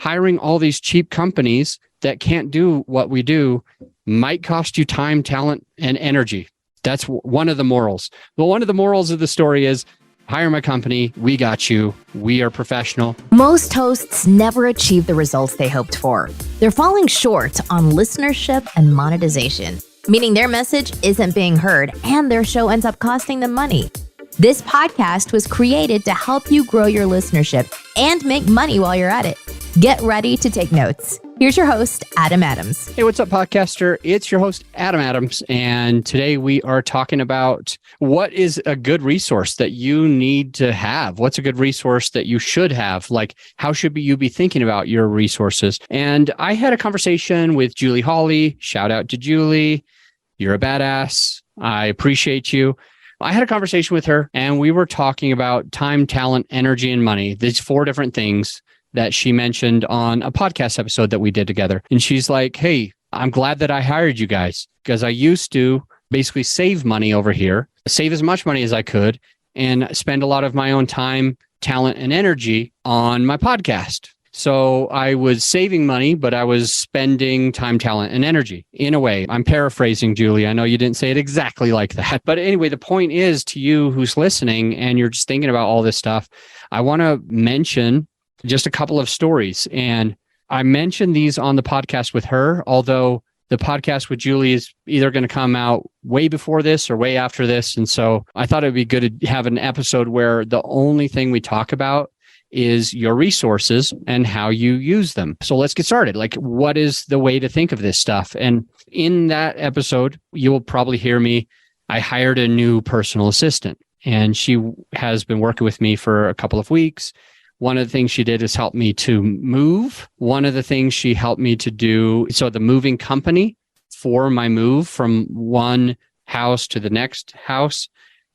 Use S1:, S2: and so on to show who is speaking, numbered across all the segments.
S1: hiring all these cheap companies that can't do what we do might cost you time, talent, and energy. That's one of the morals. Well, one of the morals of the story is hire my company. We got you. We are professional.
S2: Most hosts never achieve the results they hoped for. They're falling short on listenership and monetization, meaning their message isn't being heard and their show ends up costing them money. This podcast was created to help you grow your listenership and make money while you're at it. Get ready to take notes. Here's your host, Adam Adams.
S1: Hey, what's up, podcaster? It's your host, Adam Adams. And today we are talking about what is a good resource that you need to have. What's a good resource that you should have? Like, how should you be thinking about your resources? And I had a conversation with Julie Hawley. Shout out to Julie. You're a badass. I appreciate you. I had a conversation with her and we were talking about time, talent, energy, and money. These 4 different things that she mentioned on a podcast episode that we did together. And she's like, hey, I'm glad that I hired you guys because I used to basically save money over here, save as much money as I could, and spend a lot of my own time, talent, and energy on my podcast. So I was saving money, but I was spending time, talent, and energy in a way. I'm paraphrasing, Julie. I know you didn't say it exactly like that. But anyway, the point is to you who's listening and you're just thinking about all this stuff, I want to mention just a couple of stories. And I mentioned these on the podcast with her, although the podcast with Julie is either going to come out way before this or way after this. And so I thought it'd be good to have an episode where the only thing we talk about is your resources and how you use them. So let's get started. Like, what is the way to think of this stuff? And in that episode, you will probably hear me. I hired a new personal assistant and she has been working with me for a couple of weeks. One of the things she did is help me to move. One of the things she helped me to do, so the moving company for my move from one house to the next house.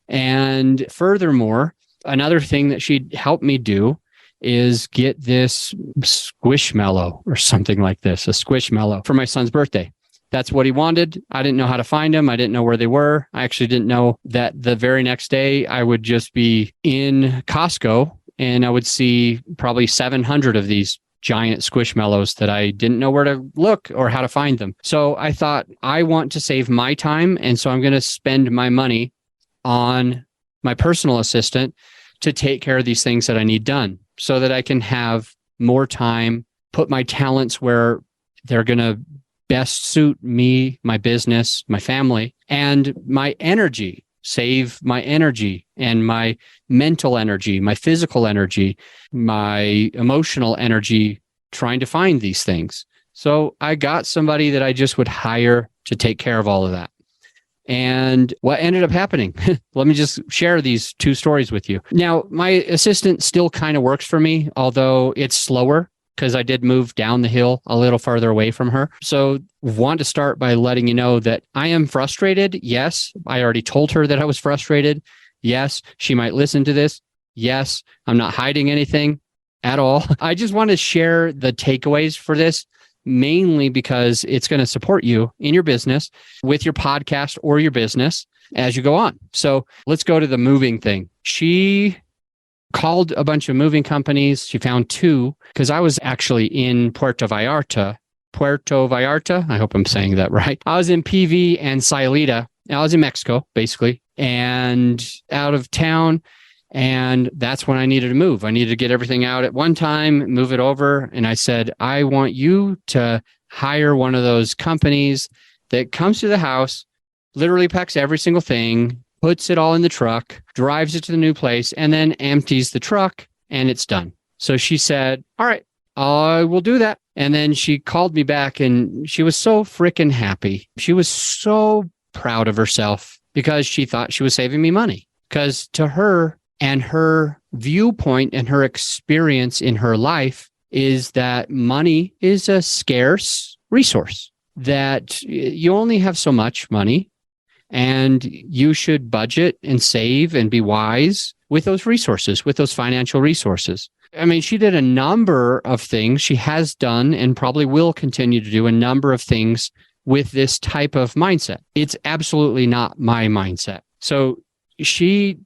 S1: And furthermore, another thing that she helped me do is get this squishmallow or something like this, a squishmallow for my son's birthday. That's what he wanted. I didn't know how to find them. I didn't know where they were. I actually didn't know that the very next day I would just be in Costco and I would see probably 700 of these giant squishmallows that I didn't know where to look or how to find them. So I thought, I want to save my time. And so I'm going to spend my money on my personal assistant to take care of these things that I need done so that I can have more time, put my talents where they're going to best suit me, my business, my family, and my energy. Save my energy and my mental energy, my physical energy, my emotional energy trying to find these things. So I got somebody that I just would hire to take care of all of that. And what ended up happening, let me just share these 2 stories with you. Now, my assistant still kind of works for me, although it's slower because I did move down the hill a little farther away from her. So want to start by letting you know that I am frustrated. Yes, I already told her that I was frustrated. Yes, she might listen to this. Yes, I'm not hiding anything at all. I just want to share the takeaways for this, mainly because it's going to support you in your business with your podcast or your business as you go on. So let's go to the moving thing. She called a bunch of moving companies. She found 2 because I was actually in Puerto Vallarta. I hope I'm saying that right. I was in PV and Sayulita. I was in Mexico, basically, and out of town. And that's when I needed to move. I needed to get everything out at one time, move it over. And I said, I want you to hire one of those companies that comes to the house, literally packs every single thing, puts it all in the truck, drives it to the new place, and then empties the truck, and it's done. So she said, all right, I will do that. And then she called me back, and she was so freaking happy. She was so proud of herself because she thought she was saving me money. Because to her and her viewpoint and her experience in her life is that money is a scarce resource, that you only have so much money. And you should budget and save and be wise with those resources, with those financial resources. I mean, she did a number of things. She has done and probably will continue to do a number of things with this type of mindset. It's absolutely not my mindset. So she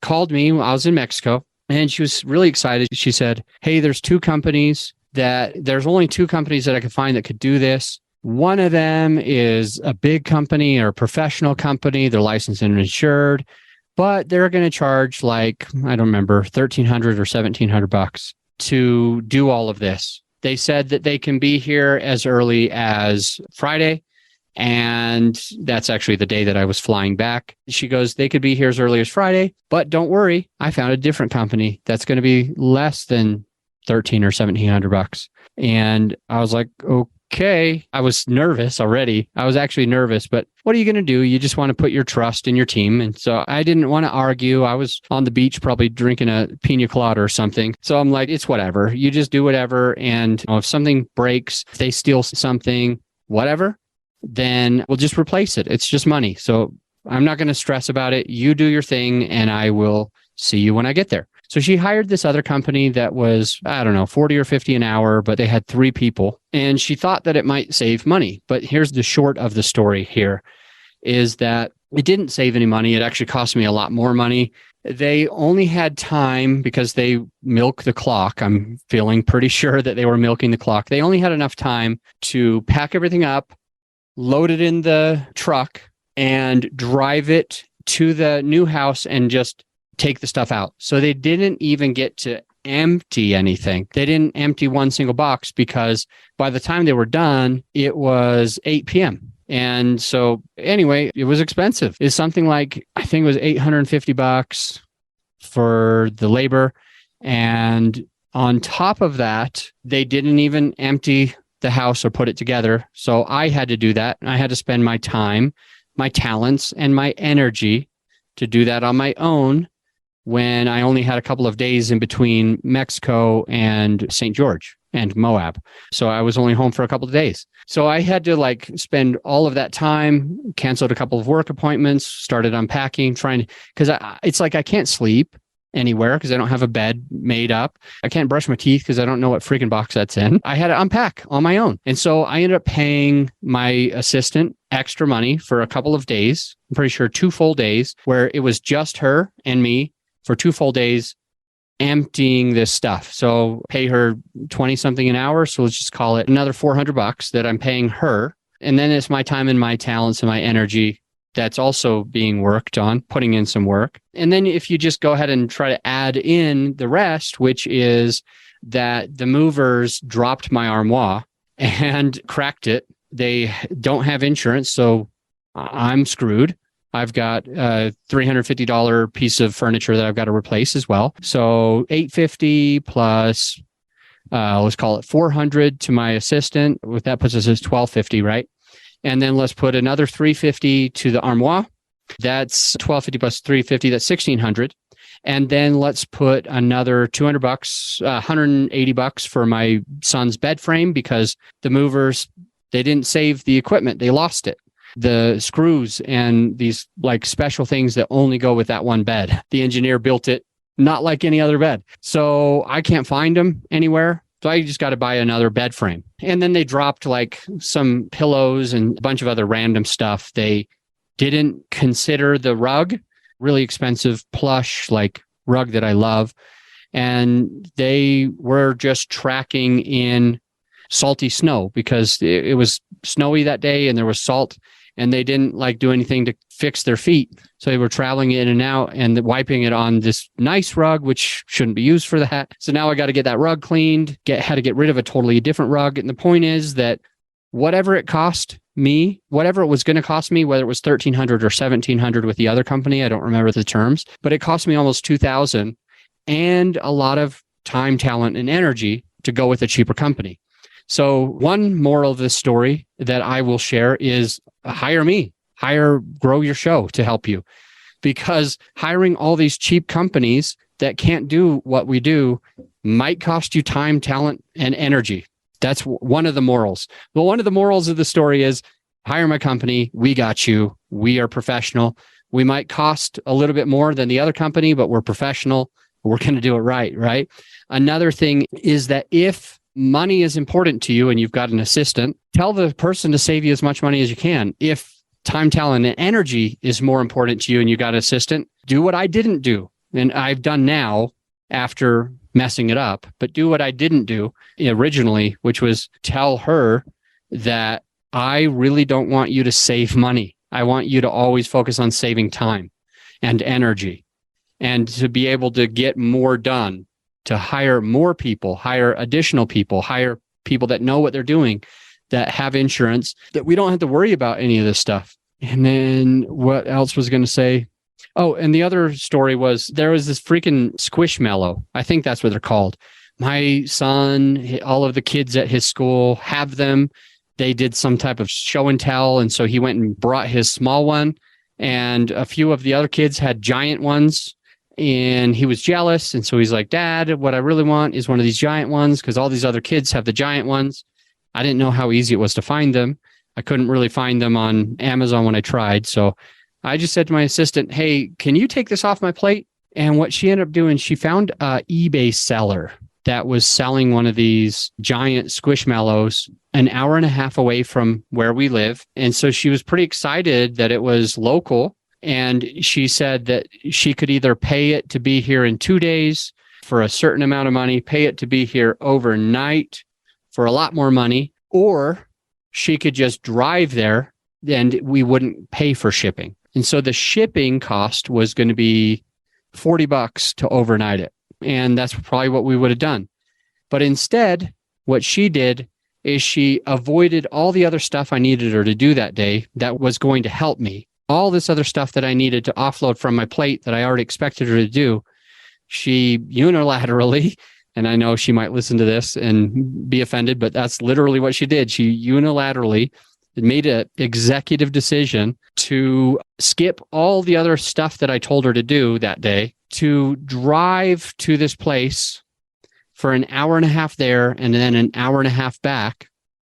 S1: called me while I was in Mexico and she was really excited. She said, hey, there's 2 companies that there's only two companies that I could find that could do this. One of them is a big company or a professional company. They're licensed and insured, but they're going to charge like, I don't remember, $1,300 or $1,700 to do all of this. They said that they can be here as early as Friday. And that's actually the day that I was flying back. She goes, they could be here as early as Friday, but don't worry. I found a different company that's going to be less than $1,300 or $1,700. And I was like, okay. I was nervous already. I was actually nervous, but what are you going to do? You just want to put your trust in your team. And so I didn't want to argue. I was on the beach, probably drinking a pina colada or something. So I'm like, it's whatever. You just do whatever. And if something breaks, if they steal something, whatever, then we'll just replace it. It's just money. So I'm not going to stress about it. You do your thing and I will see you when I get there. So she hired this other company that was, I don't know, 40 or 50 an hour, but they had 3 people and she thought that it might save money. But here's the short of the story here is that it didn't save any money. It actually cost me a lot more money. They only had time because they milk the clock. I'm feeling pretty sure that they were milking the clock. They only had enough time to pack everything up, load it in the truck and drive it to the new house and just take the stuff out. So they didn't even get to empty anything. They didn't empty one single box because by the time they were done, it was 8 p.m. And so anyway, it was expensive. It's something like, I think it was $850 for the labor. And on top of that, they didn't even empty the house or put it together. So I had to do that. I had to spend my time, my talents, and my energy to do that on my own when I only had a couple of days in between Mexico and St. George and Moab. So I was only home for a couple of days. So I had to like spend all of that time, canceled a couple of work appointments, started unpacking, because it's like I can't sleep anywhere because I don't have a bed made up. I can't brush my teeth because I don't know what freaking box that's in. I had to unpack on my own. And so I ended up paying my assistant extra money for a couple of days. I'm pretty sure 2 full days where it was just her and me for 2 full days emptying this stuff. So pay her 20 something an hour. So let's just call it another $400 that I'm paying her. And then it's my time and my talents and my energy that's also being worked on, putting in some work. And then if you just go ahead and try to add in the rest, which is that the movers dropped my armoire and cracked it. They don't have insurance, so I'm screwed. I've got a $350 piece of furniture that I've got to replace as well. So $850 plus, let's call it $400 to my assistant. What that puts us is $1,250, right? And then let's put another $350 to the armoire. That's $1,250 plus $350. That's $1,600. And then let's put another $200, $180 for my son's bed frame because the movers, they didn't save the equipment. They lost it. The screws and these like special things that only go with that one bed. The engineer built it not like any other bed. So I can't find them anywhere. So I just got to buy another bed frame. And then they dropped like some pillows and a bunch of other random stuff. They didn't consider the rug, really expensive plush like rug that I love. And they were just tracking in salty snow because it was snowy that day and there was salt and they didn't like do anything to fix their feet. So they were traveling in and out and wiping it on this nice rug, which shouldn't be used for that. So now I got to get that rug cleaned, had to get rid of a totally different rug. And the point is that whatever it cost me, whatever it was going to cost me, whether it was $1,300 or $1,700 with the other company, I don't remember the terms, but it cost me almost $2,000 and a lot of time, talent, and energy to go with a cheaper company. So one moral of this story that I will share is hire me, grow your show to help you, because hiring all these cheap companies that can't do what we do might cost you time, talent, and energy. That's one of the morals. Well, one of the morals of the story is hire my company. We got you. We are professional. We might cost a little bit more than the other company, but we're professional. We're going to do it right, right? Another thing is that if money is important to you and you've got an assistant, tell the person to save you as much money as you can. If time, talent, and energy is more important to you and you got an assistant, do what I didn't do. And I've done now after messing it up, but do what I didn't do originally, which was tell her that I really don't want you to save money. I want you to always focus on saving time and energy and to be able to get more done, to hire more people, hire additional people, hire people that know what they're doing, that have insurance, that we don't have to worry about any of this stuff. And then what else was going to say? Oh, and the other story was there was this freaking Squishmallow. I think that's what they're called. My son, all of the kids at his school have them. They did some type of show and tell. And so he went and brought his small one. And a few of the other kids had giant ones. And he was jealous. And so he's like, Dad, what I really want is one of these giant ones because all these other kids have the giant ones. I didn't know how easy it was to find them. I couldn't really find them on Amazon when I tried. So I just said to my assistant, hey, can you take this off my plate? And what she ended up doing, she found an eBay seller that was selling one of these giant Squishmallows an hour and a half away from where we live. And so she was pretty excited that it was local. And she said that she could either pay it to be here in 2 days for a certain amount of money, pay it to be here overnight for a lot more money, or she could just drive there and we wouldn't pay for shipping. And so the shipping cost was going to be $40 to overnight it. And that's probably what we would have done. But instead, what she did is she avoided all the other stuff I needed her to do that day that was going to help me. All this other stuff that I needed to offload from my plate that I already expected her to do, she unilaterally, and I know she might listen to this and be offended, but that's literally what she did. She unilaterally made an executive decision to skip all the other stuff that I told her to do that day, to drive to this place for an hour and a half there and then an hour and a half back.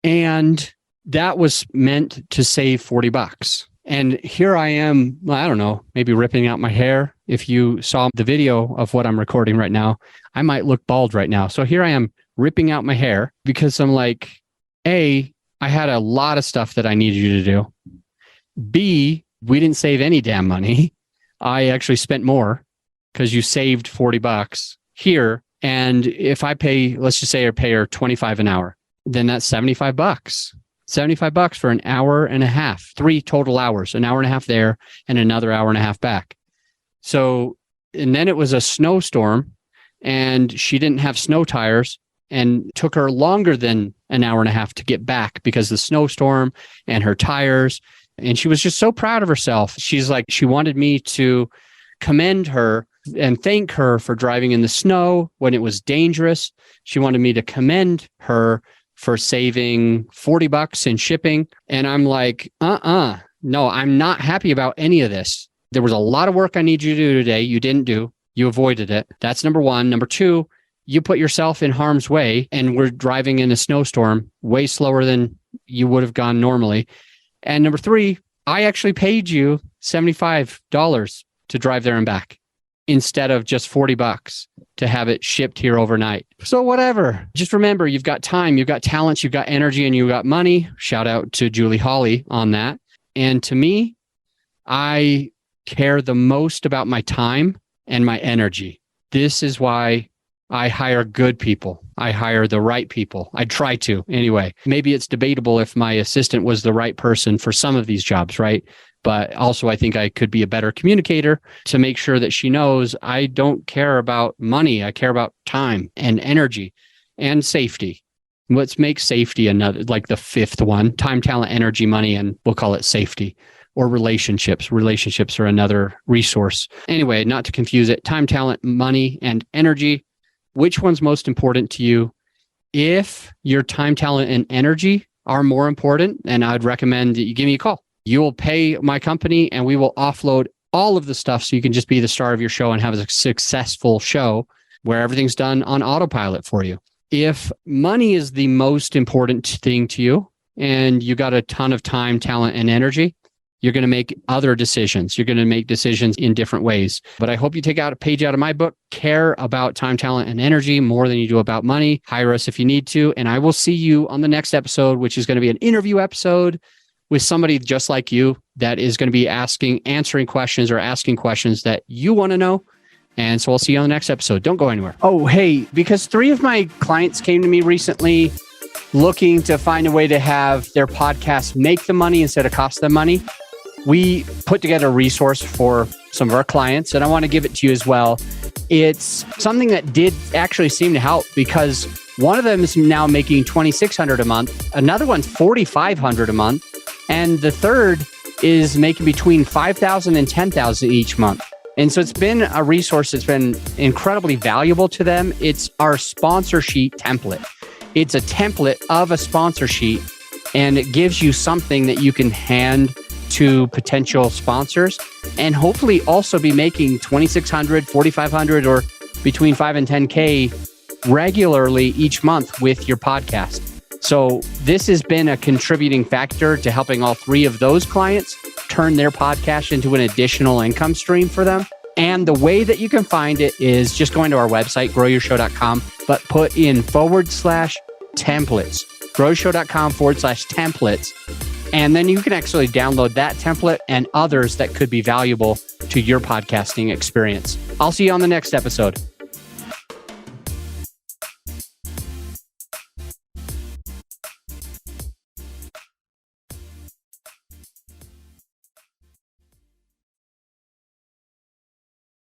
S1: And that was meant to save $40. And here I am, I don't know, maybe ripping out my hair. If you saw the video of what I'm recording right now, I might look bald right now. So here I am ripping out my hair because I'm like, A, I had a lot of stuff that I needed you to do. B, we didn't save any damn money. I actually spent more because you saved $40 here. And if I pay, let's just say I pay her $25 an hour, then that's $75. $75 for an hour and a half, 3 total hours, an hour and a half there and another hour and a half back. So, and then it was a snowstorm and she didn't have snow tires and took her longer than an hour and a half to get back because of the snowstorm and her tires. And she was just so proud of herself. She's like, she wanted me to commend her and thank her for driving in the snow when it was dangerous. She wanted me to commend her for saving $40 in shipping. And I'm like, no, I'm not happy about any of this. There was a lot of work I need you to do today. You didn't do. You avoided it. That's number one. Number two, you put yourself in harm's way and we're driving in a snowstorm way slower than you would have gone normally. And number three, I actually paid you $75 to drive there and back instead of just $40 to have it shipped here overnight. So whatever, just remember, you've got time, you've got talents, you've got energy, and you've got money. Shout out to Julie Hawley on that. And to me, I care the most about my time and my energy. This is why I hire good people. I hire the right people. I try to anyway. Maybe it's debatable if my assistant was the right person for some of these jobs, right? But also I think I could be a better communicator to make sure that she knows I don't care about money. I care about time and energy and safety. Let's make safety another, like the fifth one: time, talent, energy, money, and we'll call it safety. Or relationships. Relationships are another resource. Anyway, not to confuse it, time, talent, money, and energy. Which one's most important to you? If your time, talent, and energy are more important, then I'd recommend that you give me a call. You will pay my company and we will offload all of the stuff so you can just be the star of your show and have a successful show where everything's done on autopilot for you. If money is the most important thing to you and you got a ton of time, talent, and energy, you're going to make other decisions. You're going to make decisions in different ways. But I hope you take out a page out of my book. Care about time, talent, and energy more than you do about money. Hire us if you need to. And I will see you on the next episode, which is going to be an interview episode with somebody just like you that is going to be answering questions or asking questions that you want to know. And so I'll see you on the next episode. Don't go anywhere. Oh, hey, because 3 of my clients came to me recently looking to find a way to have their podcast make them money instead of cost them money, we put together a resource for some of our clients, and I want to give it to you as well. It's something that did actually seem to help because one of them is now making $2,600 a month. Another one's $4,500 a month. And the third is making between $5,000 and $10,000 each month. And so it's been a resource that's been incredibly valuable to them. It's our sponsor sheet template. It's a template of a sponsor sheet, and it gives you something that you can hand to potential sponsors and hopefully also be making $2,600, $4,500, or between $5,000 and $10,000 regularly each month with your podcast. So this has been a contributing factor to helping all 3 of those clients turn their podcast into an additional income stream for them. And the way that you can find it is just going to our website, growyourshow.com, but put in /templates, growyourshow.com/templates. And then you can actually download that template and others that could be valuable to your podcasting experience. I'll see you on the next episode.